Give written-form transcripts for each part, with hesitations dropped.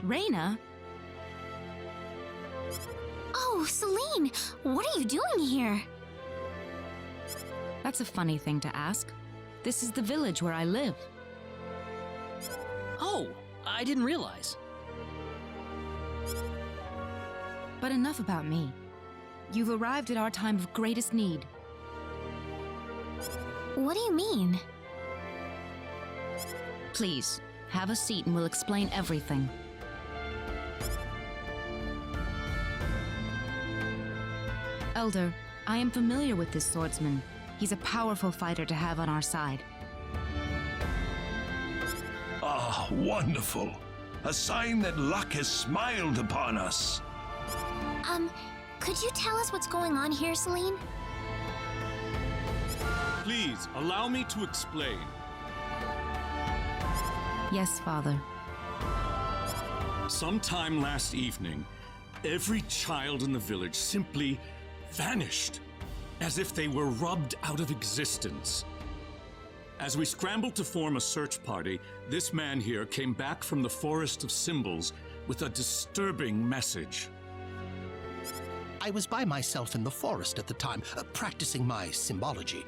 Rena? Oh, Celine! What are you doing here? That's a funny thing to ask. This is the village where I live. Oh, I didn't realize. But enough about me. You've arrived at our time of greatest need. What do you mean? Please, have a seat and we'll explain everything. Elder, I am familiar with this swordsman. He's a powerful fighter to have on our side. Ah, wonderful. A sign that luck has smiled upon us. Could you tell us what's going on here, Celine? Please, allow me to explain. Yes, Father. Sometime last evening, every child in the village simply vanished, as if they were rubbed out of existence. As we scrambled to form a search party, this man here came back from the Forest of Symbols with a disturbing message. I was by myself in the forest at the time, practicing my symbology.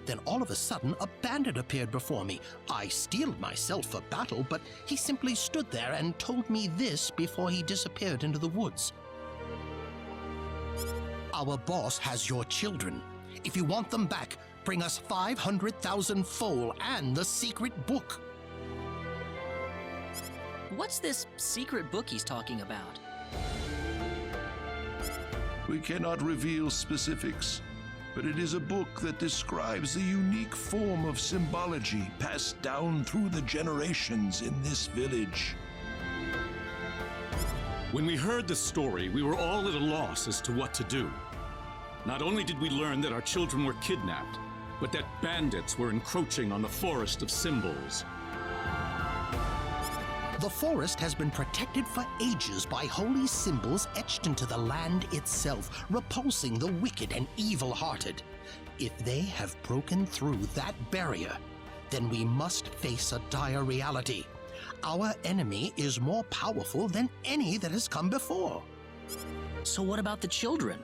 Then all of a sudden, a bandit appeared before me. I steeled myself for battle, but he simply stood there and told me this before he disappeared into the woods. Our boss has your children. If you want them back, bring us 500,000 foal and the secret book. What's this secret book he's talking about? We cannot reveal specifics, but it is a book that describes the unique form of symbology passed down through the generations in this village. When we heard the story, we were all at a loss as to what to do. Not only did we learn that our children were kidnapped, but that bandits were encroaching on the Forest of Symbols. The forest has been protected for ages by holy symbols etched into the land itself, repulsing the wicked and evil-hearted. If they have broken through that barrier, then we must face a dire reality. Our enemy is more powerful than any that has come before. So what about the children?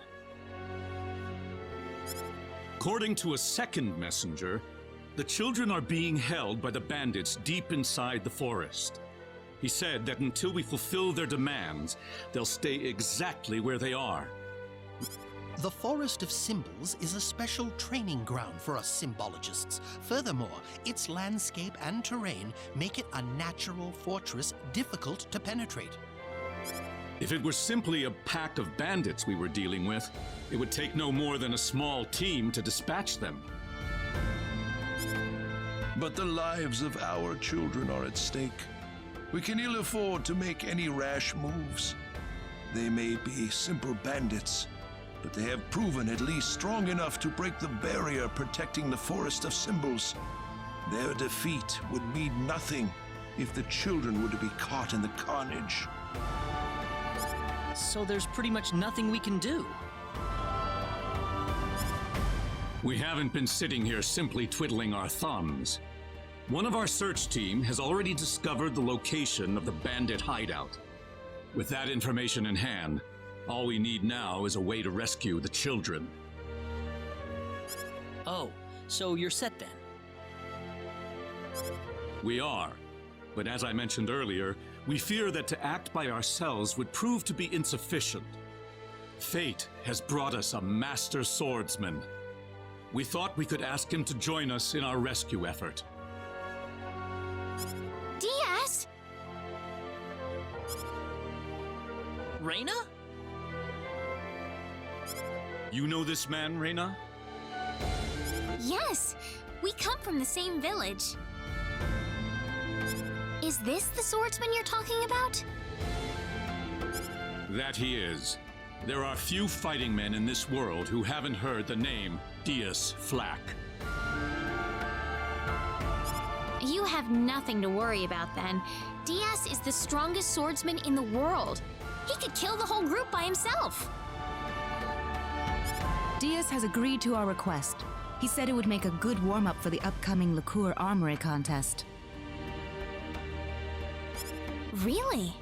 According to a second messenger, the children are being held by the bandits deep inside the forest. He said that until we fulfill their demands, they'll stay exactly where they are. The Forest of Symbols is a special training ground for us symbologists. Furthermore, its landscape and terrain make it a natural fortress difficult to penetrate. If it were simply a pack of bandits we were dealing with, it would take no more than a small team to dispatch them. But the lives of our children are at stake. We can ill afford to make any rash moves. They may be simple bandits, but they have proven at least strong enough to break the barrier protecting the Forest of Symbols. Their defeat would mean nothing if the children were to be caught in the carnage. So there's pretty much nothing we can do. We haven't been sitting here simply twiddling our thumbs. One of our search team has already discovered the location of the bandit hideout. With that information in hand, all we need now is a way to rescue the children. Oh, so you're set then? We are, but as I mentioned earlier, we fear that to act by ourselves would prove to be insufficient. Fate has brought us a master swordsman. We thought we could ask him to join us in our rescue effort. DIAS? Rena? You know this man, Rena? Yes, we come from the same village. Is this the swordsman you're talking about? That he is. There are few fighting men in this world who haven't heard the name DIAS Flack. You have nothing to worry about then. DIAS is the strongest swordsman in the world. He could kill the whole group by himself. DIAS has agreed to our request. He said it would make a good warm-up for the upcoming Liqueur Armory contest. Really?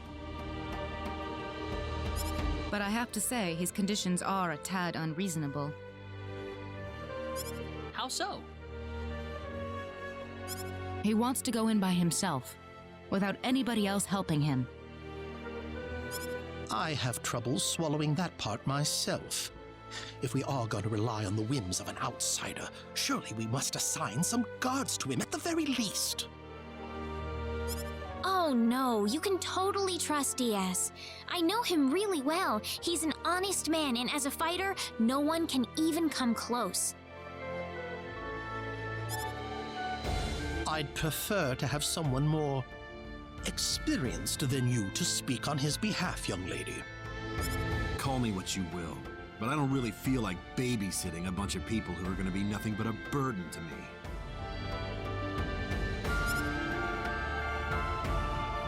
but I have to say his conditions are a tad unreasonable. How so? He wants to go in by himself, without anybody else helping him. I have trouble swallowing that part myself. If we are going to rely on the whims of an outsider, surely we must assign some guards to him at the very least. Oh no, you can totally trust DIAS. I know him really well. He's an honest man, and as a fighter, no one can even come close. I'd prefer to have someone more experienced than you to speak on his behalf, young lady. Call me what you will, but I don't really feel like babysitting a bunch of people who are going to be nothing but a burden to me.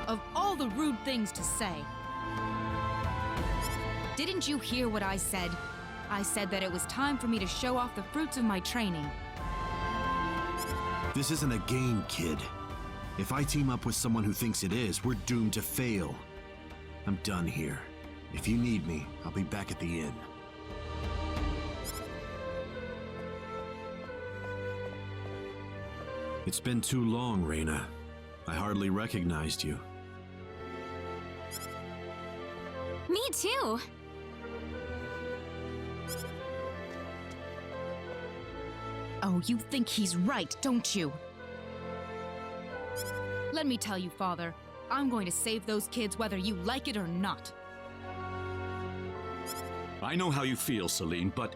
Of all the rude things to say. Didn't you hear what I said? I said that it was time for me to show off the fruits of my training. This isn't a game, kid. If I team up with someone who thinks it is, we're doomed to fail. I'm done here. If you need me, I'll be back at the inn. It's been too long, Rena. I hardly recognized you. Me too. Oh, you think he's right, don't you? Let me tell you, Father, I'm going to save those kids whether you like it or not. I know how you feel, Celine, but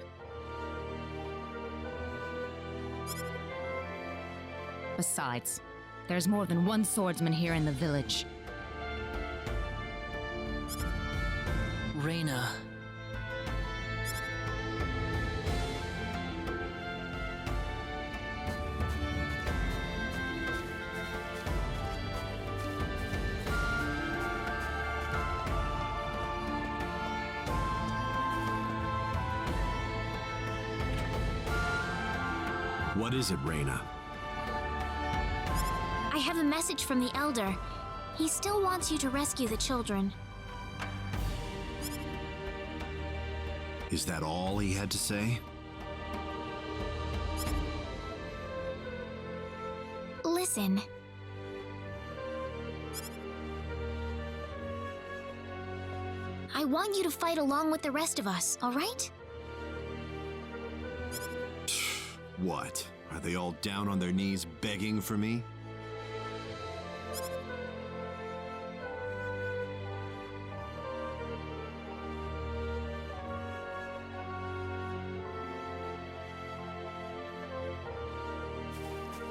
Besides, there's more than one swordsman here in the village. Rena. What is it, Rena? I have a message from the Elder. He still wants you to rescue the children. Is that all he had to say? Listen. I want you to fight along with the rest of us, all right? What? Are they all down on their knees begging for me?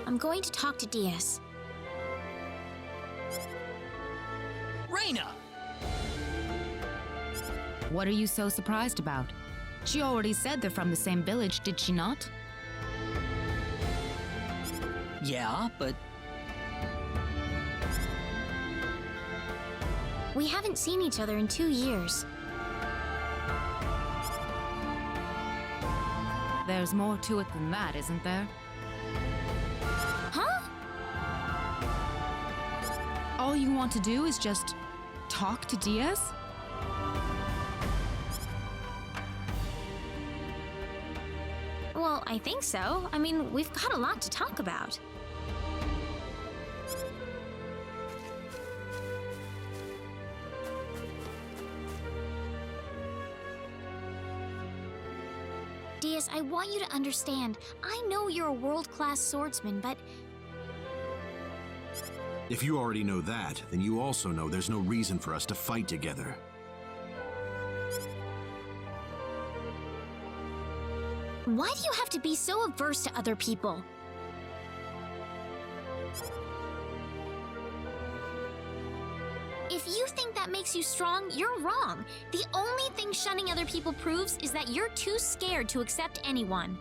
I'm going to talk to DIAS. Rena! What are you so surprised about? She already said they're from the same village, did she not? Yeah, but We haven't seen each other in 2 years. There's more to it than that, isn't there? Huh? All you want to do is just talk to DIAS? Well, I think so. I mean, we've got a lot to talk about. DIAS, I want you to understand. I know you're a world-class swordsman, but If you already know that, then you also know there's no reason for us to fight together. why do you have to be so averse to other people? If you think that makes you strong, you're wrong. The only thing shunning other people proves is that you're too scared to accept anyone.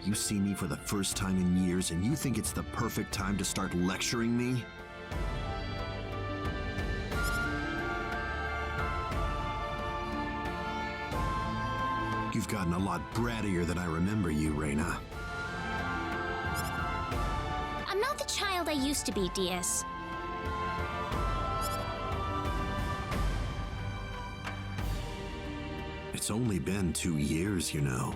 You see me for the first time in years and you think it's the perfect time to start lecturing me? You've gotten a lot brattier than I remember you, Rena. I'm not the child I used to be, DIAS. It's only been 2 years, you know.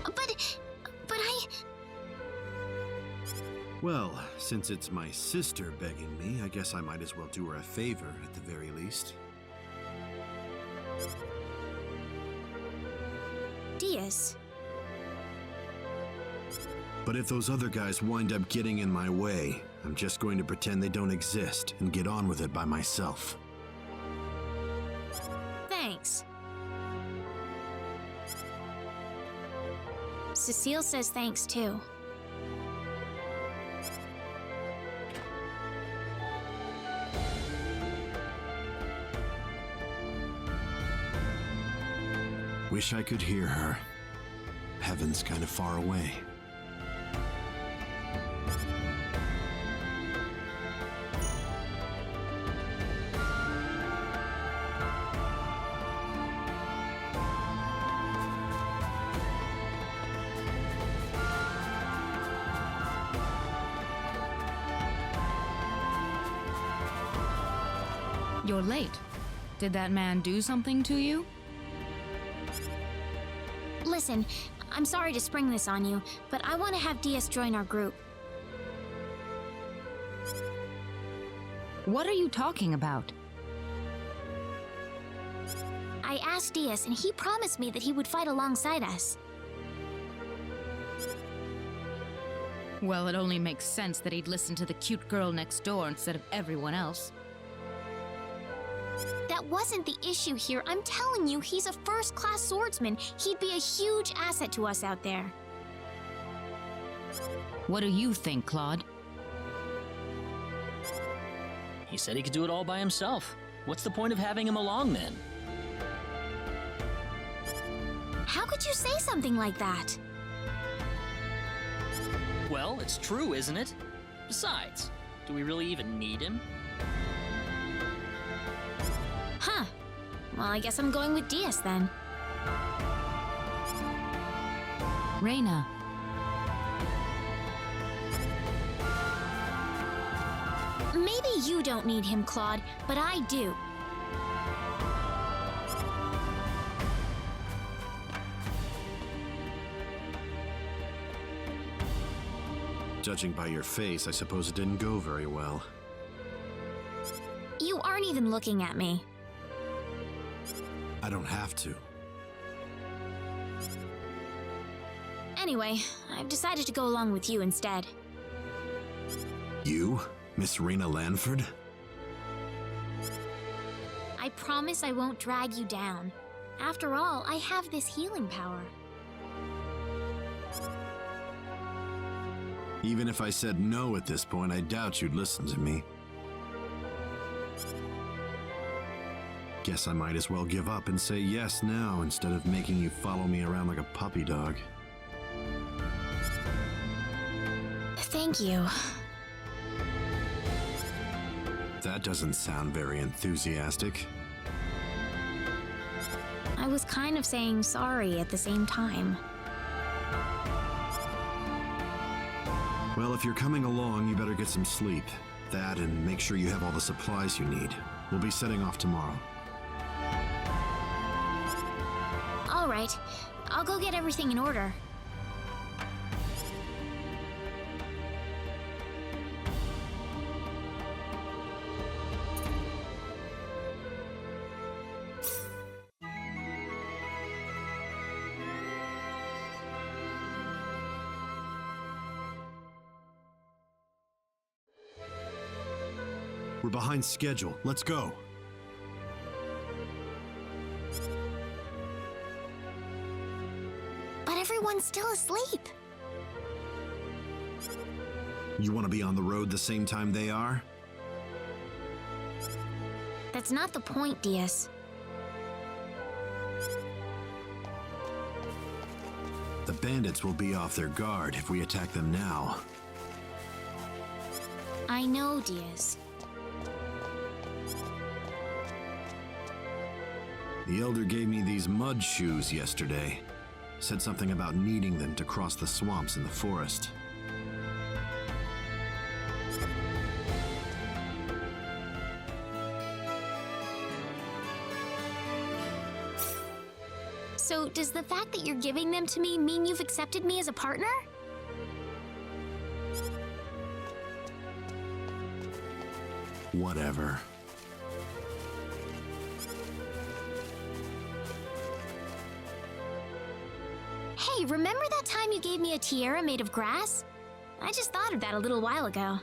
But I... Well, since it's my sister begging me, I guess I might as well do her a favor at the very least. DIAS. But if those other guys wind up getting in my way, I'm just going to pretend they don't exist and get on with it by myself. Thanks. Cecile says thanks too. Wish I could hear her. Heaven's kind of far away. You're late. Did that man do something to you? Listen, I'm sorry to spring this on you, but I want to have DIAS join our group. What are you talking about? I asked DIAS, and he promised me that he would fight alongside us. Well, it only makes sense that he'd listen to the cute girl next door instead of everyone else. That wasn't the issue here. I'm telling you, he's a first-class swordsman. He'd be a huge asset to us out there. What do you think, Claude? he said he could do it all by himself. What's the point of having him along then? How could you say something like that? Well, it's true, isn't it? Besides, do we really even need him? Huh. Well, I guess I'm going with DIAS then. Rena. Maybe you don't need him, Claude, but I do. Judging by your face, I suppose it didn't go very well. You aren't even looking at me. I don't have to. Anyway, I've decided to go along with you instead. You? Miss Rena Lanford? I promise I won't drag you down. After all, I have this healing power. Even if I said no at this point, I doubt you'd listen to me. Guess I might as well give up and say yes now instead of making you follow me around like a puppy dog. Thank you. That doesn't sound very enthusiastic. I was kind of saying sorry at the same time. Well, if you're coming along, you better get some sleep. That and make sure you have all the supplies you need. We'll be setting off tomorrow. All right, I'll go get everything in order. We're behind schedule. Let's go. But everyone's still asleep. You want to be on the road the same time they are? That's not the point, DIAS. The bandits will be off their guard if we attack them now. I know, DIAS. The Elder gave me these mud shoes yesterday. Said something about needing them to cross the swamps in the forest. So, does the fact that you're giving them to me mean you've accepted me as a partner? Whatever. Hey, remember that time you gave me a tiara made of grass? I just thought of that a little while ago.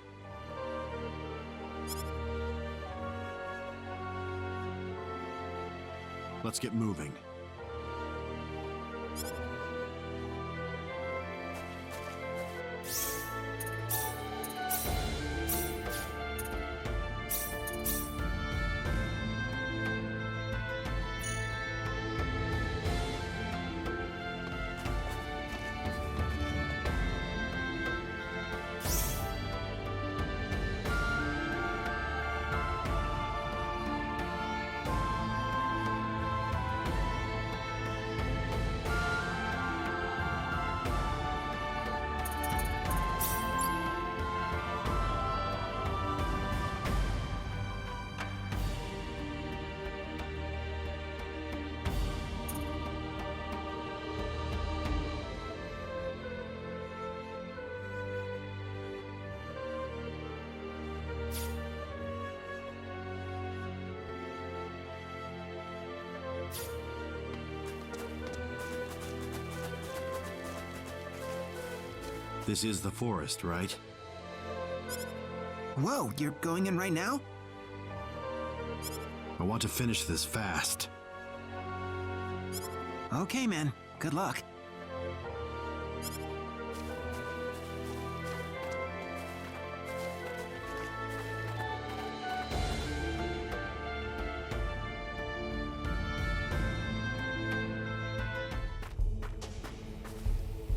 Let's get moving. This is the forest, right? Whoa, you're going in right now? I want to finish this fast. Okay, man. Good luck.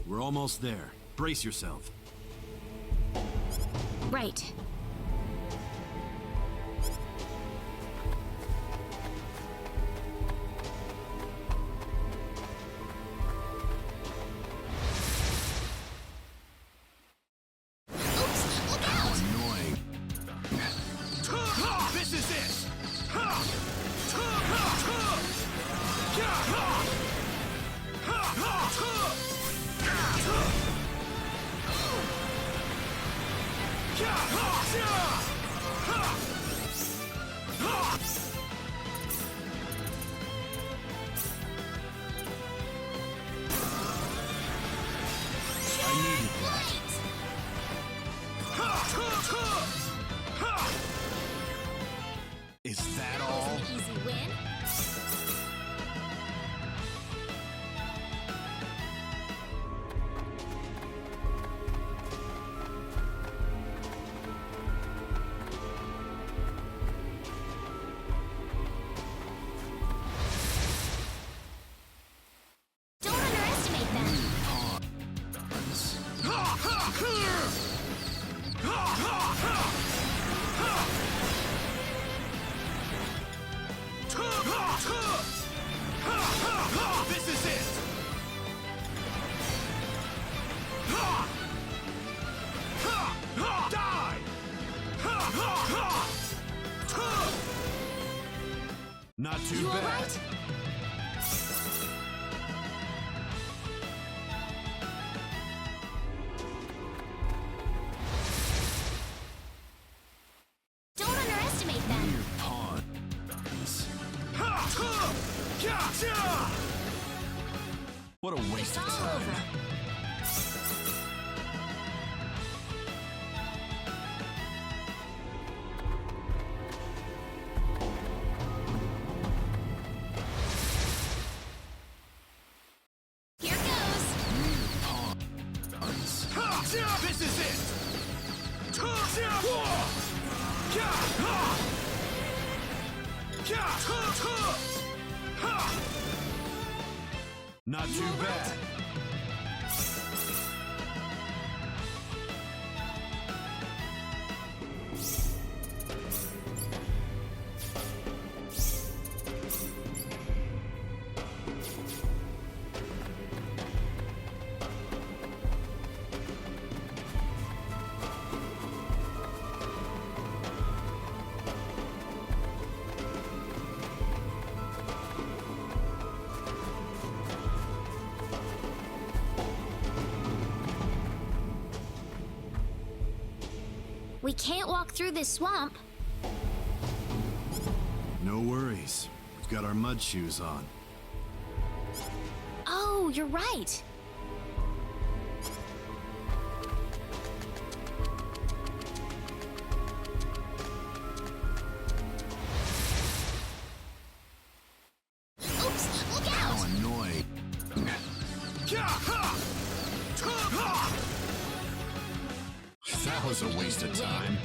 We're almost there. Brace yourself. Right. Oops, look out! Annoying. This is it! Is that That all? was an easy win. Don't underestimate them. This is it! Die! Not too You all bad. right? Don't underestimate them. Pawns. Gotcha! What a waste It's of all time. over. Here goes. This is it! Not too bad. We can't walk through this swamp. No worries. We've got our mud shoes on. Oh, you're right. Oops, look out! How annoying. That was a waste of time.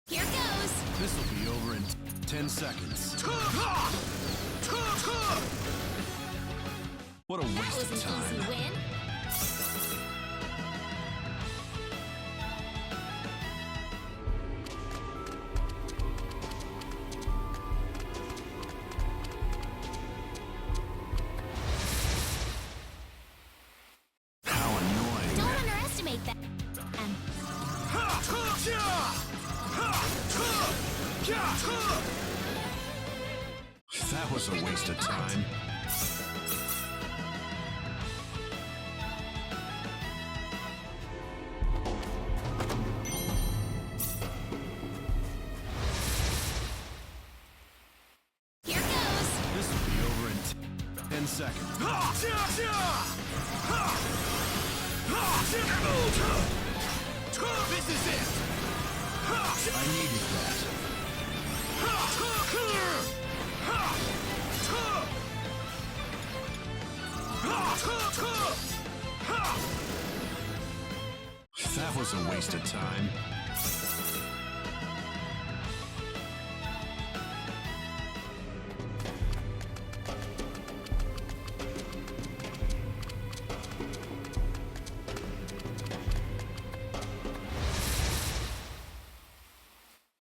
Here goes! This'll be over in 10 seconds. What a That waste was of an time. easy win. How annoying. Don't underestimate that. That was a waste of time. Here goes! This will be over in 10 seconds. This is it! I needed that. That was a waste of time.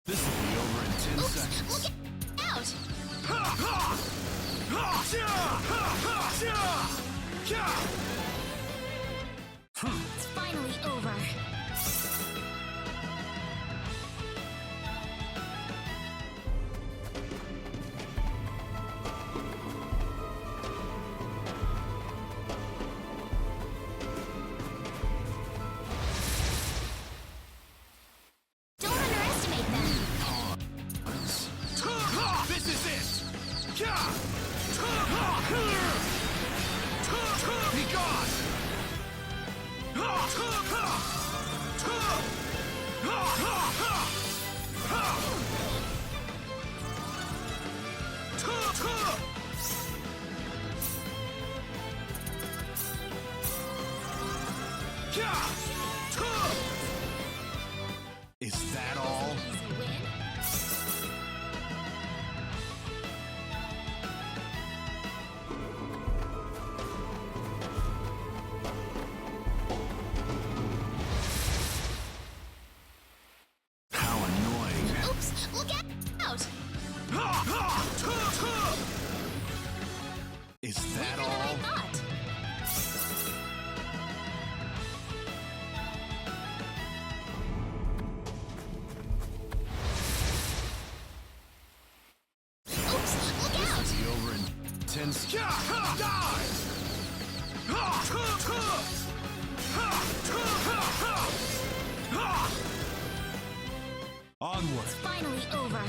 This will be over in 10 Oops, seconds. look out! It's finally over. Don't underestimate them. This is it! Be gone! Is that all? Easy win. How annoying. Oops, look out! Is that Better than I all? thought. Oops, look out! Be over in 10 seconds. Onward. Finally over.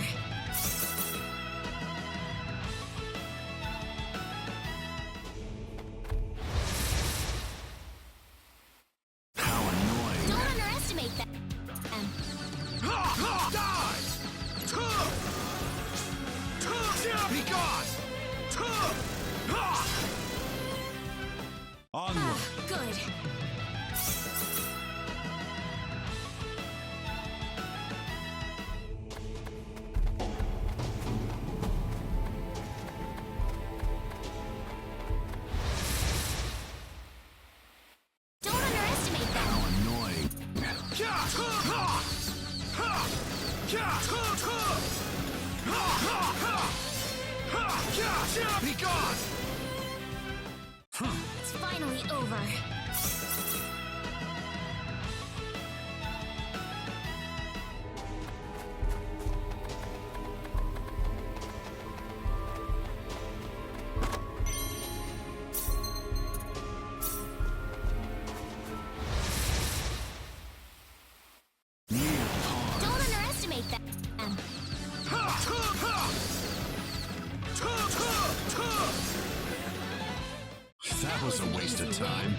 How annoying. Don't underestimate them. Be gone! Onward. Good. Don't underestimate them. How annoying. Be gone! It's finally over. was a waste of time.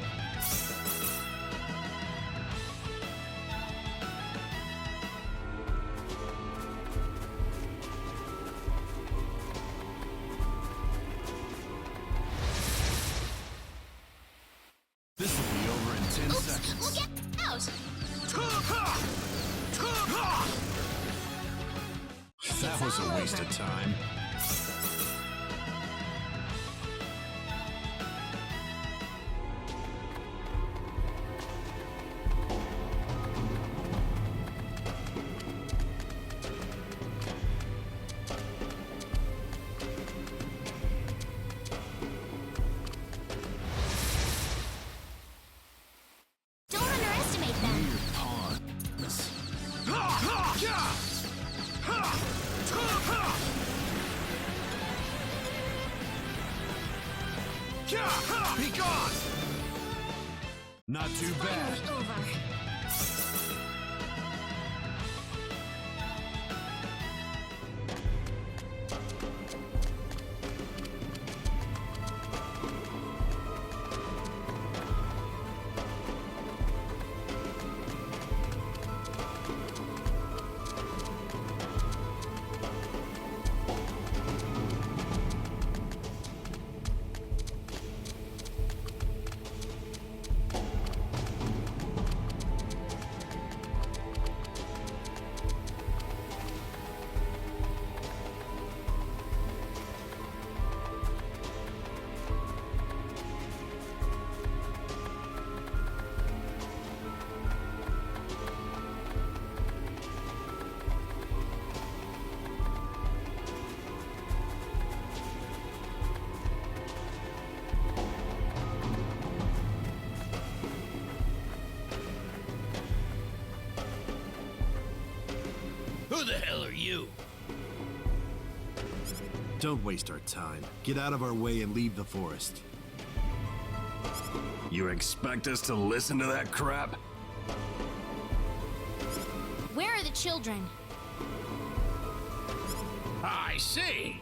This will be over in 10 seconds. Look out! That was a waste of time. Don't underestimate them. Weird pawns. Be gone! Not too bad. Finally over. Who the hell are you? Don't waste our time. Get out of our way and leave the forest. You expect us to listen to that crap? Where are the children? I see.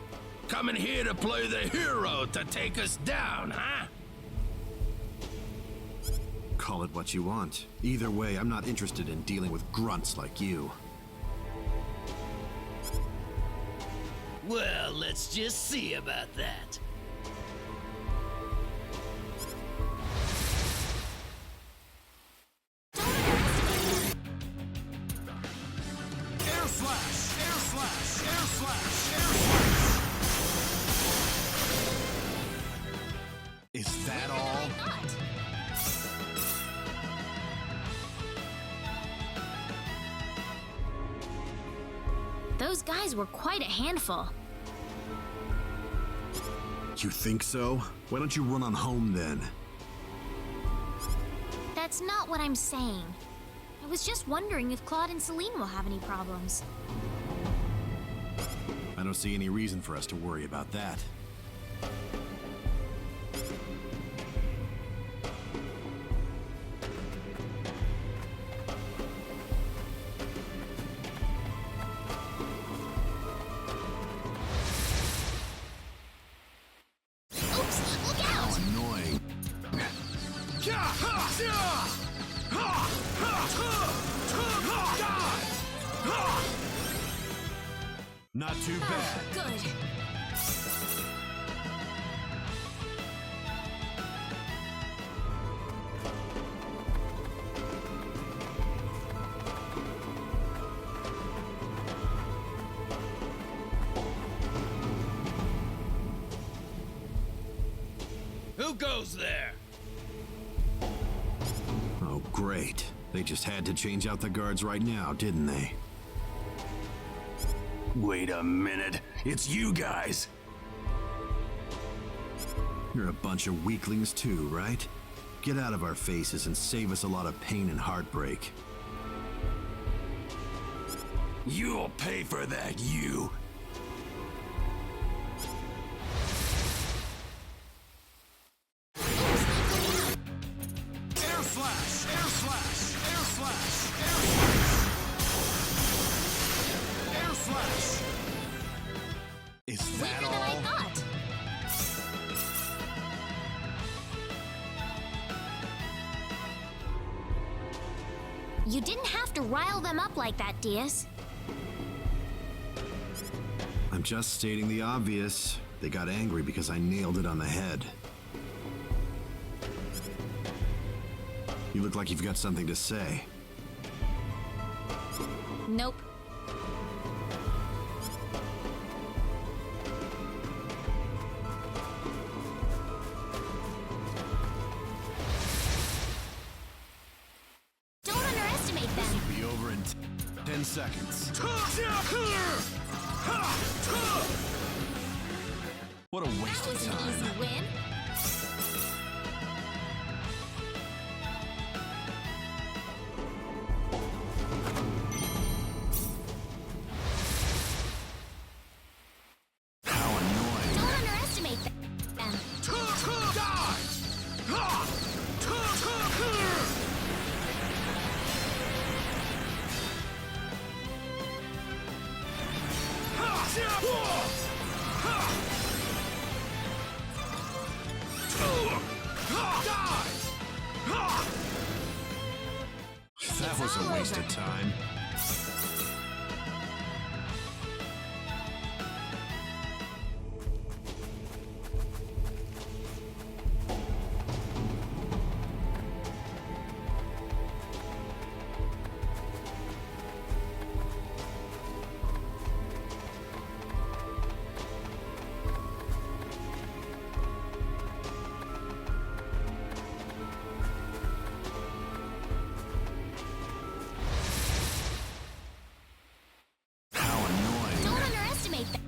Coming here to play the hero to take us down, huh? Call it what you want. Either way, I'm not interested in dealing with grunts like you. Well, let's just see about that. Air slash! Air slash! Air slash! Air slash! Is that all? Not. Those guys were quite a handful. You think so? Why don't you run on home then? That's not what I'm saying. I was just wondering if Claude and Celine will have any problems. I don't see any reason for us to worry about that. Oops, look out! Annoying. Not too bad. Good. Who goes there? Oh, great. They just had to change out the guards right now, didn't they? Wait a minute. It's you guys. You're a bunch of weaklings too, right? Get out of our faces and save us a lot of pain and heartbreak. You'll pay for that, you. Air slash! Air slash! Air slash! Air slash! Air slash! Is that Weaker than I all? thought. You didn't have to rile them up like that, DIAS. I'm just stating the obvious. They got angry because I nailed it on the head. You look like you've got something to say. Nope. Don't underestimate them. This will be over in 10 seconds. What a waste That of was an time. easy win. How annoying. Don't underestimate them. That was a waste of time. How annoying. Don't underestimate them.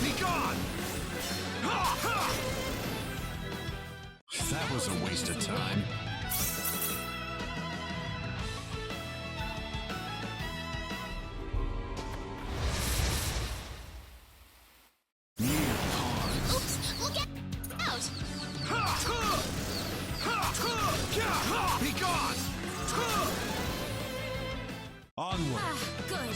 Be gone! That was a waste of time. Near pawns. Oops, look out! Be gone! Onward. Ah, good.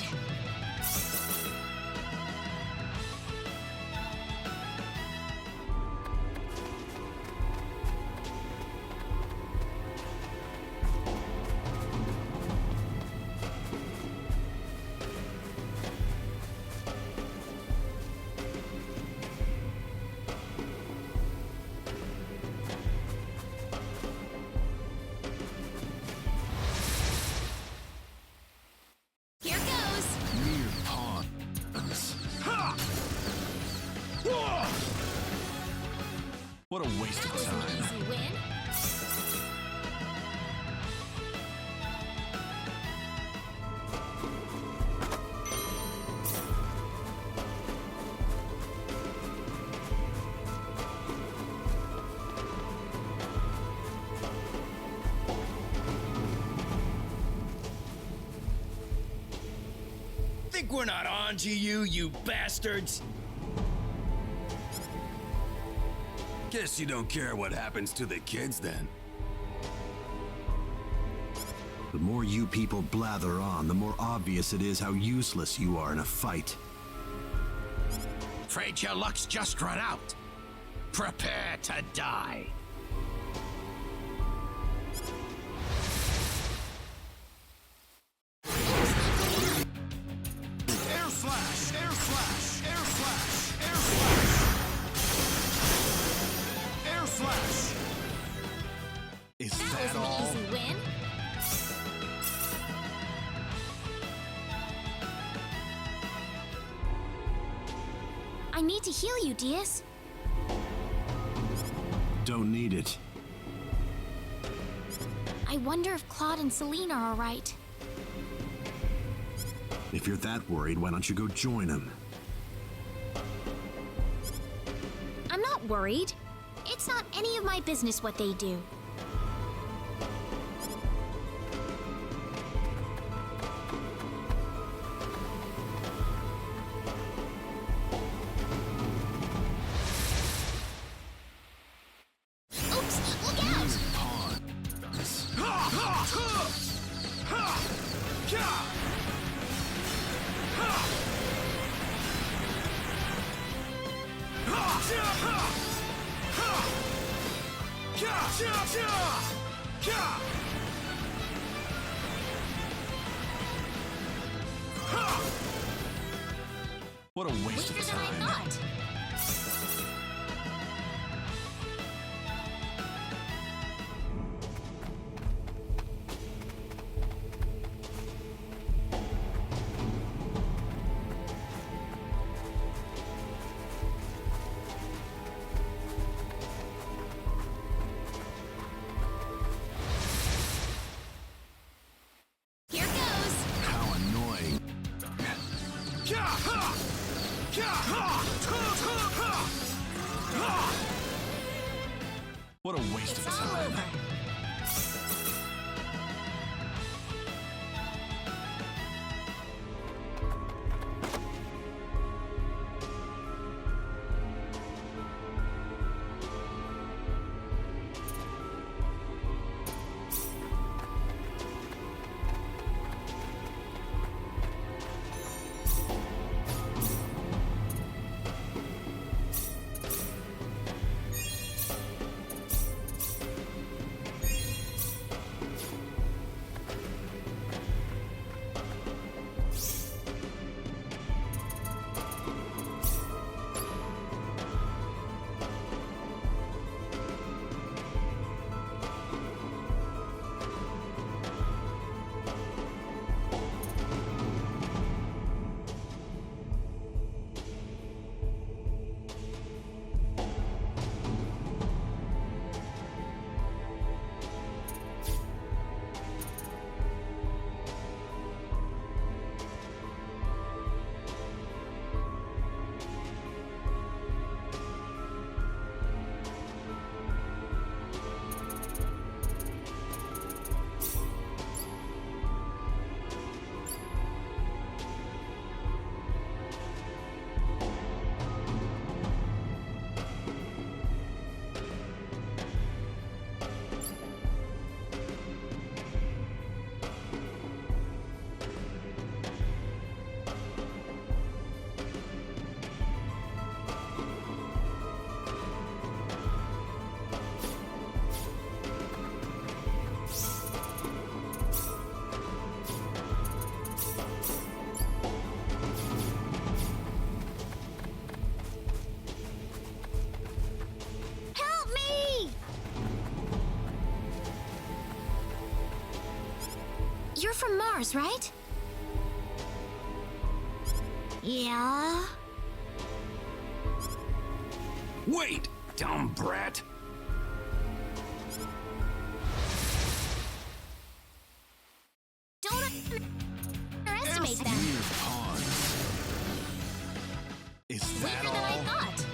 Here goes. Near pawns. What a waste That of was an time. easy win. Think we're not on to you, you bastards? Guess you don't care what happens to the kids then. The more you people blather on, the more obvious it is how useless you are in a fight. Afraid your luck's just run out. Prepare to die. Air slash! Air slash! Air slash! Air slash! Air slash! Is That was that an all? easy win. I need to heal you, DIAS. Don't need it. I wonder if Claude and Celine are all right. If you're that worried, why don't you go join them? I'm not worried. It's not any of my business what they do. Oops, look out! What a waste of Weaker than I time. thought. Here goes. How annoying. What a waste It's of all time. over. Help me! You're from Mars, right? Yeah. Wait, dumb brat! Don't underestimate them. Weird pawns. Is that Weaker than I all? thought.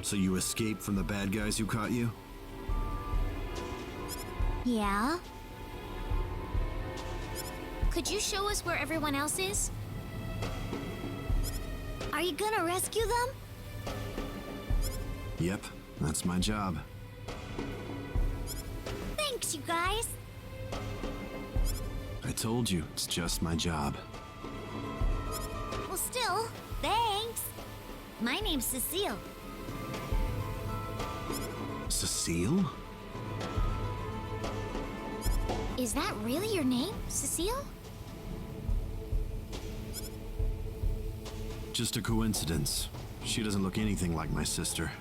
So you escaped from the bad guys who caught you? Yeah. Could you show us where everyone else is? Are you gonna rescue them? Yep, that's my job. Thanks, you guys. I told you, it's just my job. Well, still, thanks. My name's Cecile. Cecile? Is that really your name, Cecile? Just a coincidence. She doesn't look anything like my sister.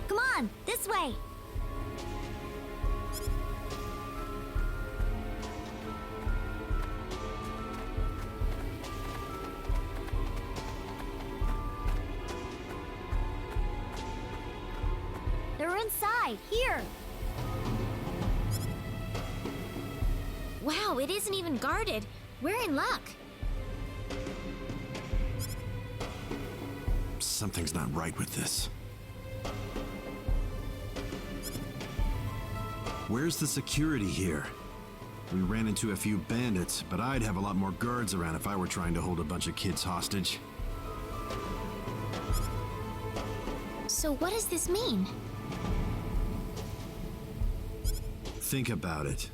Come on, this way. They're inside, here. Wow, it isn't even guarded. We're in luck. Something's not right with this. Where's the security here? We ran into a few bandits, but I'd have a lot more guards around if I were trying to hold a bunch of kids hostage. So what does this mean? think about it,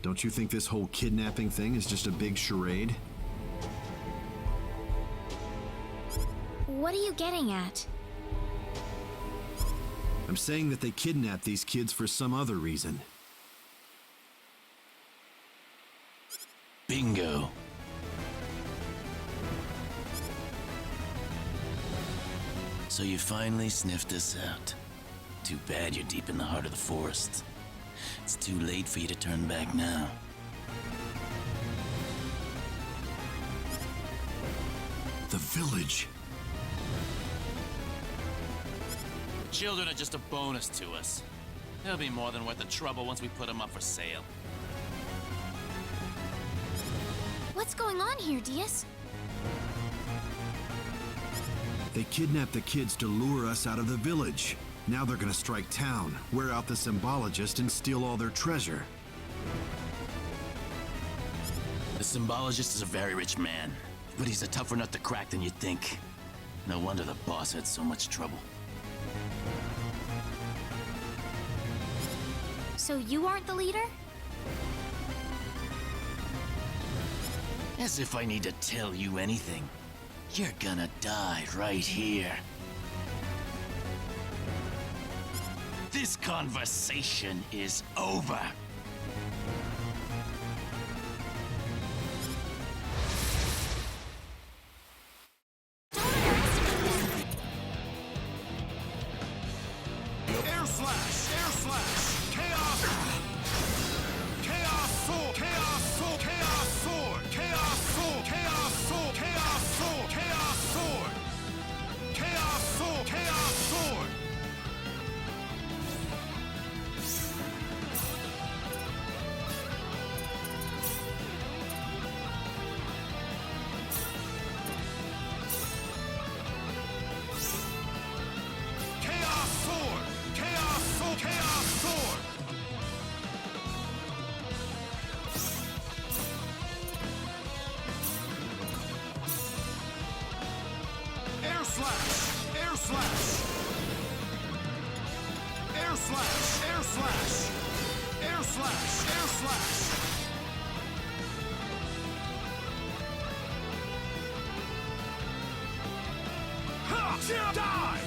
don't you think this whole kidnapping thing is just a big charade? What are you getting at? I'm saying that they kidnapped these kids for some other reason. Bingo. So you finally sniffed us out. Too bad you're deep in the heart of the forest. It's too late for you to turn back now. The village. Children are just a bonus to us. They'll be more than worth the trouble once we put them up for sale. What's going on here, DIAS? They kidnapped the kids to lure us out of the village. Now they're gonna strike town, wear out the symbologist, and steal all their treasure. The symbologist is a very rich man, but he's a tougher nut to crack than you'd think. No wonder the boss had so much trouble. So you aren't the leader? As if I need to tell you anything. You're gonna die right here. This conversation is over. Air slash! Air slash! Chaos! Chaos sword! Chaos sword! Chaos sword! Chaos sword! Chaos sword! Chaos sword! Chaos sword! Chaos sword! Chaos sword! Chaos sword! Chaos sword! Chaos sword! Air slash! Air slash! Air slash! Air slash! Air slash! Air slash! Ha! Die!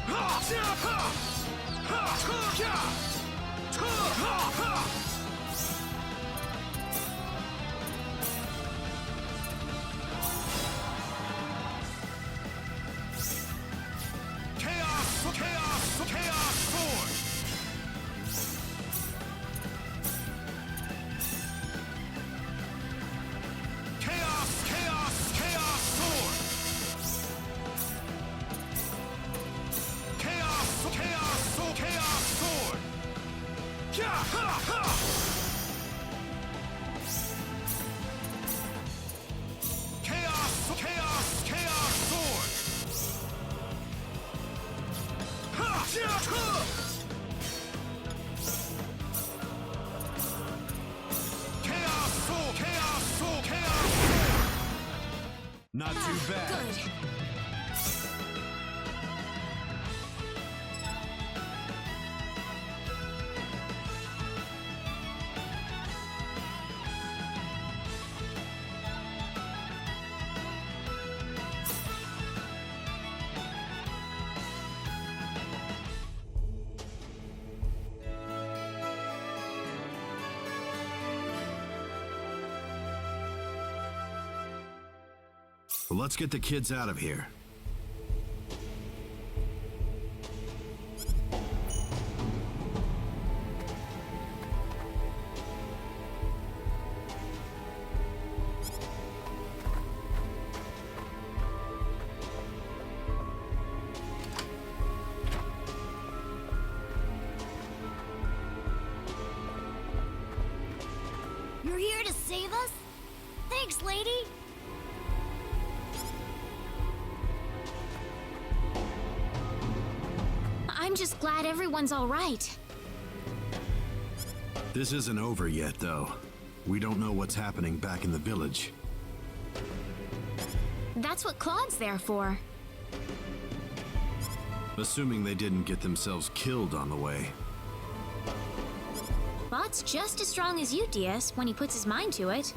Ha! Ha! Ha! Ha! Ha! Ha! Chaos! Chaos! Chaos sword! Chaos! Chaos! Chaos sword! Chaos! Chaos! Chaos sword! Ja! Ha! Ha! Chaos! Chaos! Chaos sword! Ha! Ja! Ha! Chaos sword! Chaos sword! Chaos sword! Not too bad. Good. Well, let's get the kids out of here. You're here to save us? Thanks, lady. I'm just glad everyone's all right. This isn't over yet, though. We don't know what's happening back in the village. That's what Claude's there for. Assuming they didn't get themselves killed on the way. Bot's just as strong as you, DIAS, when he puts his mind to it.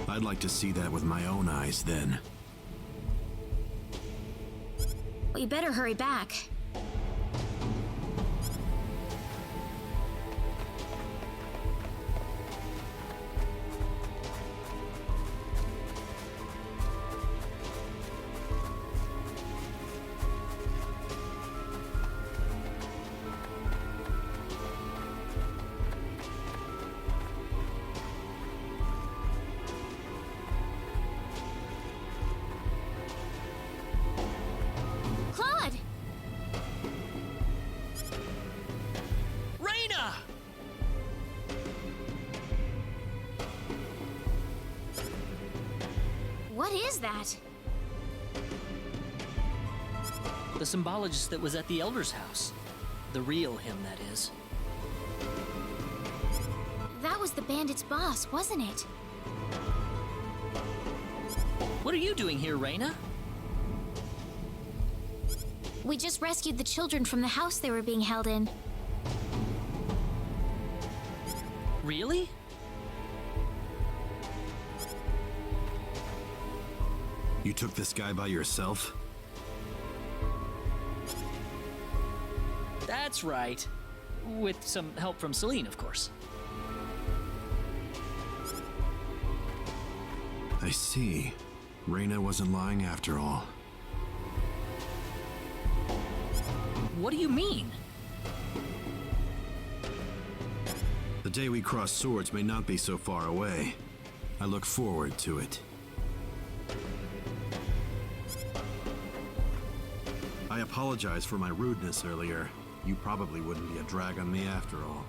I'd like to see that with my own eyes, then. Well, you better hurry back. What is that? The symbologist that was at the Elder's house. The real him, that is. That was the bandit's boss, wasn't it? What are you doing here, Rena? We just rescued the children from the house they were being held in. Really? You took this guy by yourself? That's right. With some help from Celine, of course. I see. Rena wasn't lying after all. What do you mean? The day we cross swords may not be so far away. I look forward to it. I apologize for my rudeness earlier. You probably wouldn't be a drag on me after all.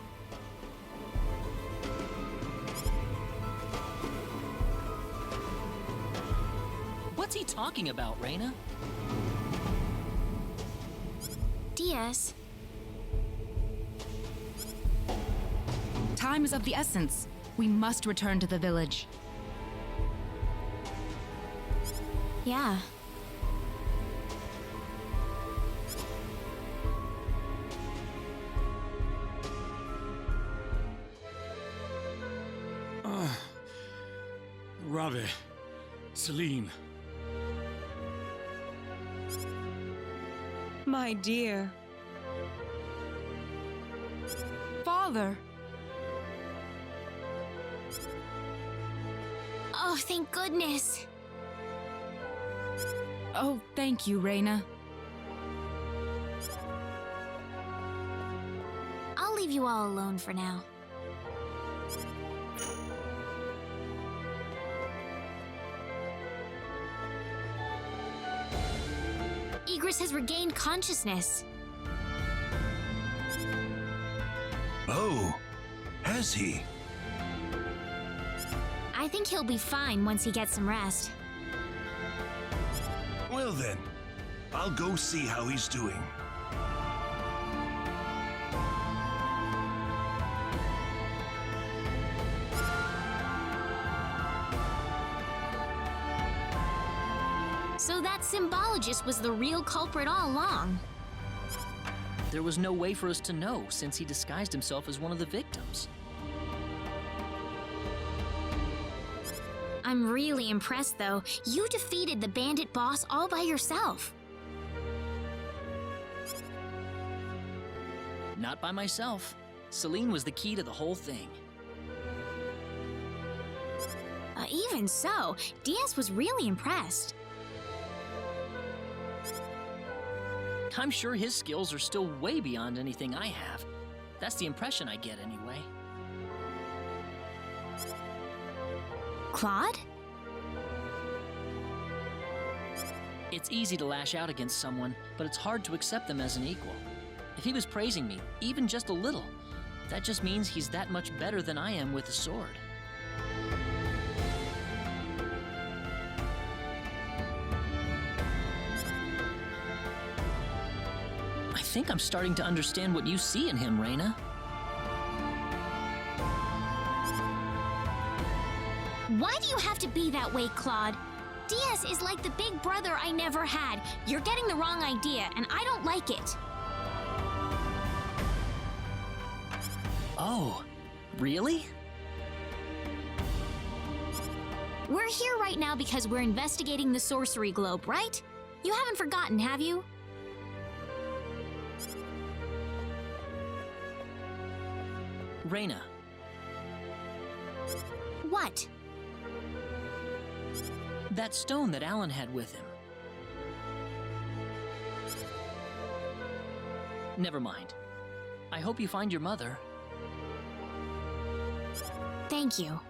What's he talking about, Rena? DIAS. Time is of the essence. We must return to the village. Yeah. Ravi, Celine. My dear. Father! Oh, thank goodness. Oh, thank you, Rena. I'll leave you all alone for now. Igris has regained consciousness. Oh, has he? I think he'll be fine once he gets some rest. Well then, I'll go see how he's doing. So that symbologist was the real culprit all along. There was no way for us to know, since he disguised himself as one of the victims. I'm really impressed, though. You defeated the bandit boss all by yourself. Not by myself. Celine was the key to the whole thing. Even so, DIAS was really impressed. I'm sure his skills are still way beyond anything I have. That's the impression I get, anyway. Claude? It's easy to lash out against someone, but it's hard to accept them as an equal. If he was praising me, even just a little, that just means he's that much better than I am with a sword. I think I'm starting to understand what you see in him, Rena. Why do you have to be that way, Claude? DIAS is like the big brother I never had. You're getting the wrong idea, and I don't like it. Oh, really? We're here right now because we're investigating the sorcery globe, right? You haven't forgotten, have you? Rena, What? that stone that Alan had with him. Never mind. I hope you find your mother. Thank you.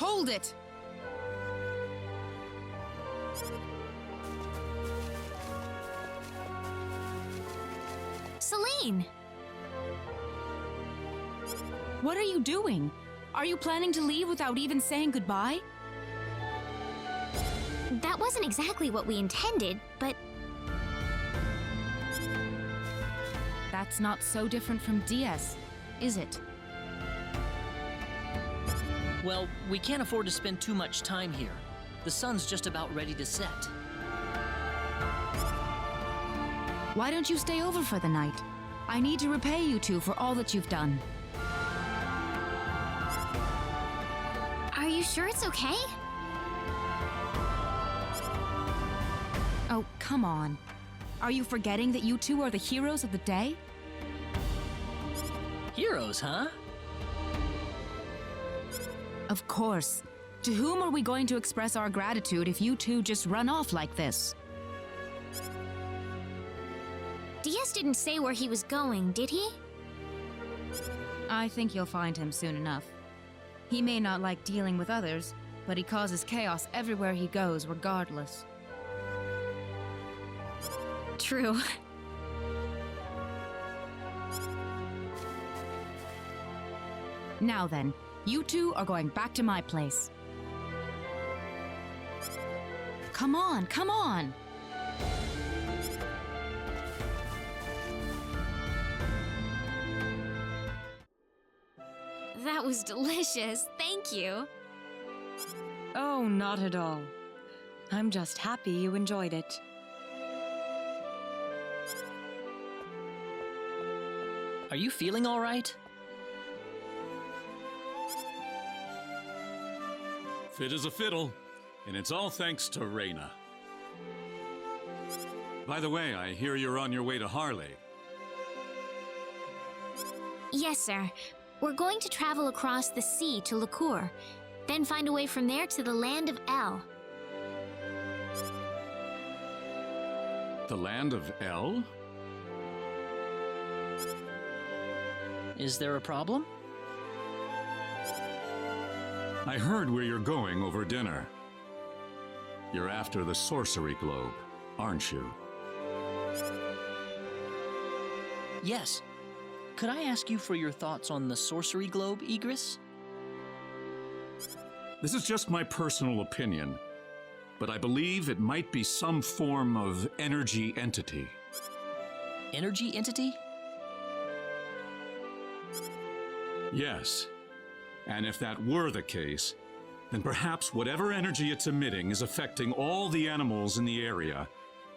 Hold it! Celine! What are you doing? Are you planning to leave without even saying goodbye? That wasn't exactly what we intended, but That's not so different from DIAS, is it? Well, we can't afford to spend too much time here. The sun's just about ready to set. Why don't you stay over for the night? I need to repay you two for all that you've done. are you sure it's okay? Oh, come on. Are you forgetting that you two are the heroes of the day? Heroes, huh? Of course. To whom are we going to express our gratitude if you two just run off like this? DIAS didn't say where he was going, did he? I think you'll find him soon enough. He may not like dealing with others, but he causes chaos everywhere he goes, regardless. True. Now then, you two are going back to my place. Come on, come on! That was delicious. Thank you. Oh, not at all. I'm just happy you enjoyed it. Are you feeling all right? Fit as a fiddle, and it's all thanks to Rena. By the way, I hear you're on your way to Harley. Yes, sir. We're going to travel across the sea to Liqueur, then find a way from there to the land of El. The land of El? Is there a problem? I heard where you're going over dinner. You're after the sorcery globe, aren't you? Yes. Could I ask you for your thoughts on the sorcery globe, Igris? This is just my personal opinion, but I believe it might be some form of energy entity. Energy entity? Yes. And if that were the case, then perhaps whatever energy it's emitting is affecting all the animals in the area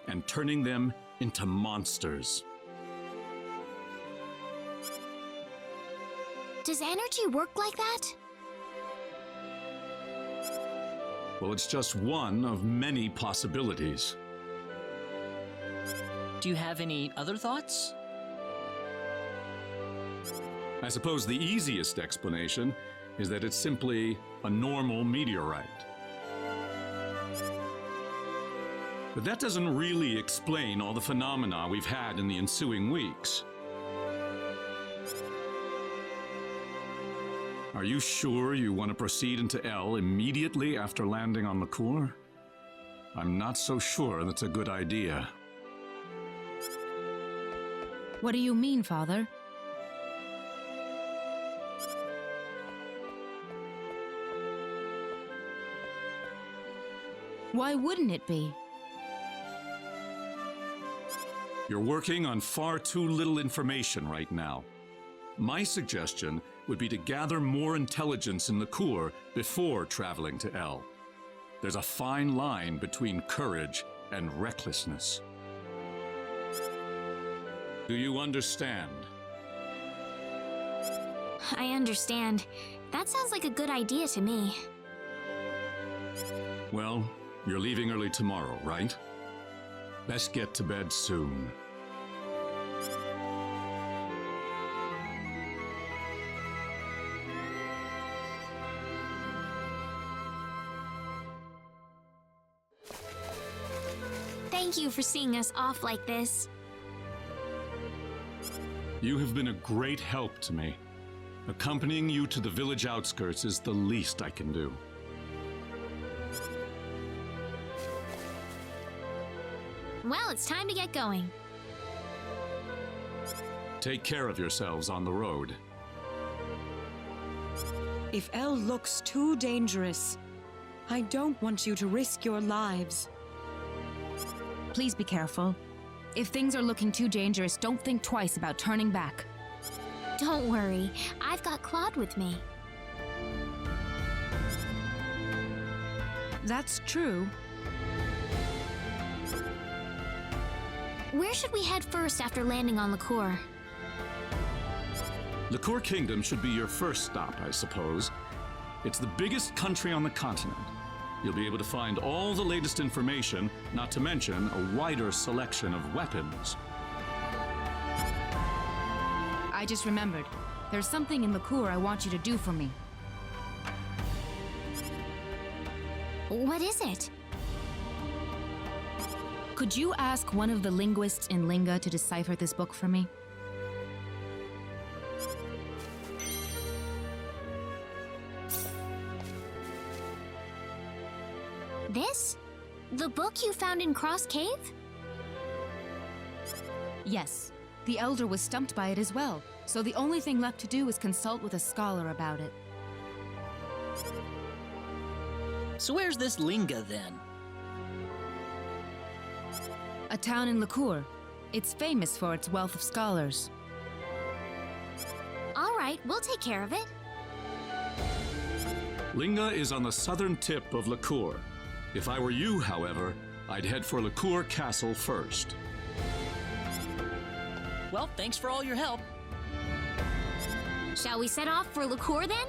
and turning them into monsters. Does energy work like that? Well, it's just one of many possibilities. Do you have any other thoughts? I suppose the easiest explanation is that it's simply a normal meteorite. But that doesn't really explain all the phenomena we've had in the ensuing weeks. Are you sure you want to proceed into L immediately after landing on Liqueur? I'm not so sure that's a good idea. What do you mean, Father? Why wouldn't it be? You're working on far too little information right now. My suggestion would be to gather more intelligence in Liqueur before traveling to L. There's a fine line between courage and recklessness. Do you understand? I understand. That sounds like a good idea to me. Well, you're leaving early tomorrow, right? Best get to bed soon. Thank you for seeing us off like this. You have been a great help to me. Accompanying you to the village outskirts is the least I can do. Well, it's time to get going. Take care of yourselves on the road. If L looks too dangerous, I don't want you to risk your lives. Please be careful. If things are looking too dangerous, don't think twice about turning back. Don't worry, I've got Claude with me. That's true. Where should we head first after landing on Liqueur? Liqueur Kingdom should be your first stop, I suppose. It's the biggest country on the continent. You'll be able to find all the latest information, not to mention a wider selection of weapons. I just remembered. There's something in Liqueur I want you to do for me. What is it? Could you ask one of the linguists in Linga to decipher this book for me? This? The book you found in Cross Cave? Yes. The Elder was stumped by it as well, so the only thing left to do is consult with a scholar about it. So where's this Linga, then? A town in Liqueur. It's famous for its wealth of scholars. All right, we'll take care of it. Linga is on the southern tip of Liqueur. If I were you, however, I'd head for Liqueur Castle first. Well, thanks for all your help. Shall we set off for Liqueur then?